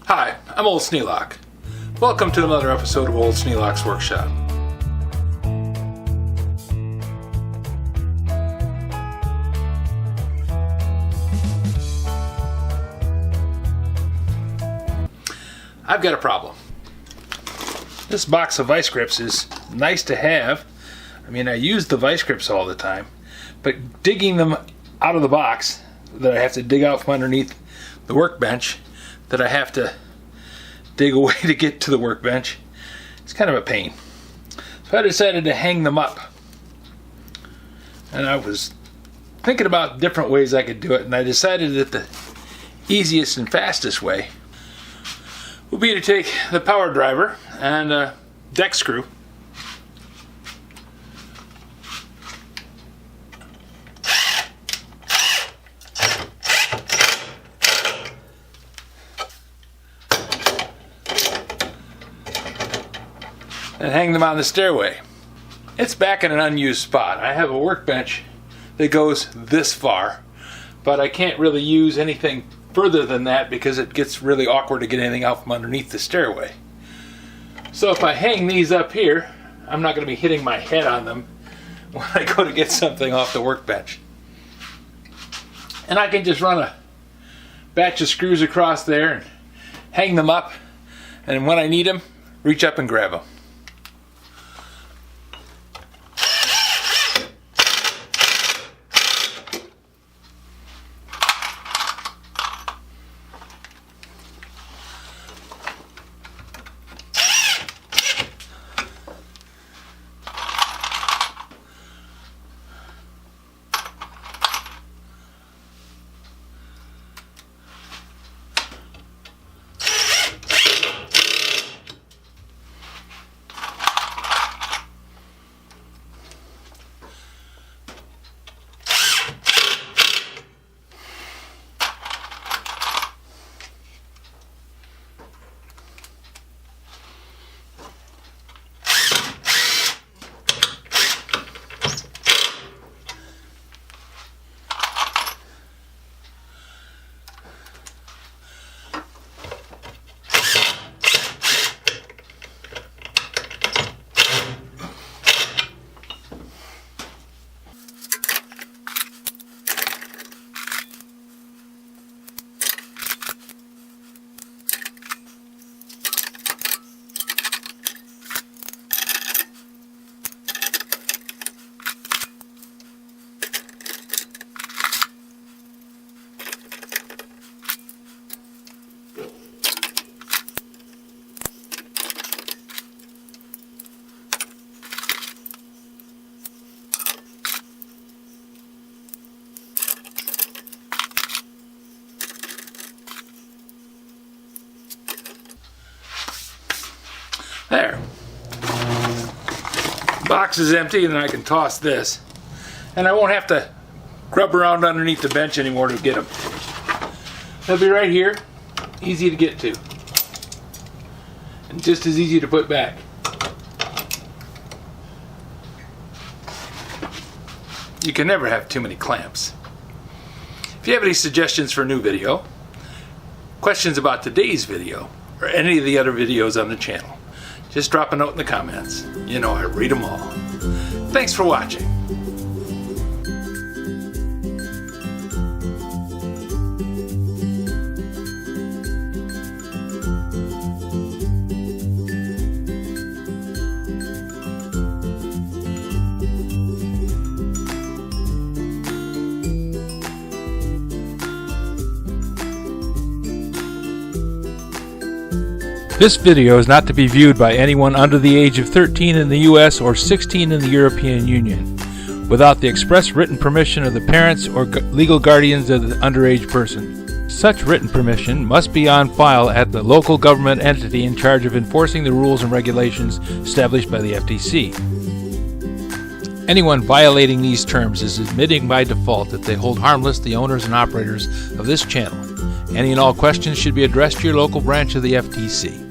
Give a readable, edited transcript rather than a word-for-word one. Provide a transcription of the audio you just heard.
Hi, I'm Old Sneelock. Welcome to another episode of Old Sneelock's Workshop. I've got a problem. This box of vice grips is nice to have. I mean, I use the vice grips all the time, but digging them out of the box that I have to dig out from underneath the workbench, that I have to dig away to get to the workbench, it's kind of a pain. So I decided to hang them up. And I was thinking about different ways I could do it, and I decided that the easiest and fastest way would be to take the power driver and a deck screw, and hang them on the stairway. It's back in an unused spot. I have a workbench that goes this far, but I can't really use anything further than that because it gets really awkward to get anything out from underneath the stairway. So if I hang these up here, I'm not going to be hitting my head on them when I go to get something off the workbench. And I can just run a batch of screws across there and hang them up, and when I need them, reach up and grab them. There. Box is empty, and then I can toss this. And I won't have to grub around underneath the bench anymore to get them. They'll be right here, easy to get to. And just as easy to put back. You can never have too many clamps. If you have any suggestions for a new video, questions about today's video, or any of the other videos on the channel, just drop a note in the comments. You know I read them all. Thanks for watching. This video is not to be viewed by anyone under the age of 13 in the US or 16 in the European Union, without the express written permission of the parents or legal guardians of the underage person. Such written permission must be on file at the local government entity in charge of enforcing the rules and regulations established by the FTC. Anyone violating these terms is admitting by default that they hold harmless the owners and operators of this channel. Any and all questions should be addressed to your local branch of the FTC.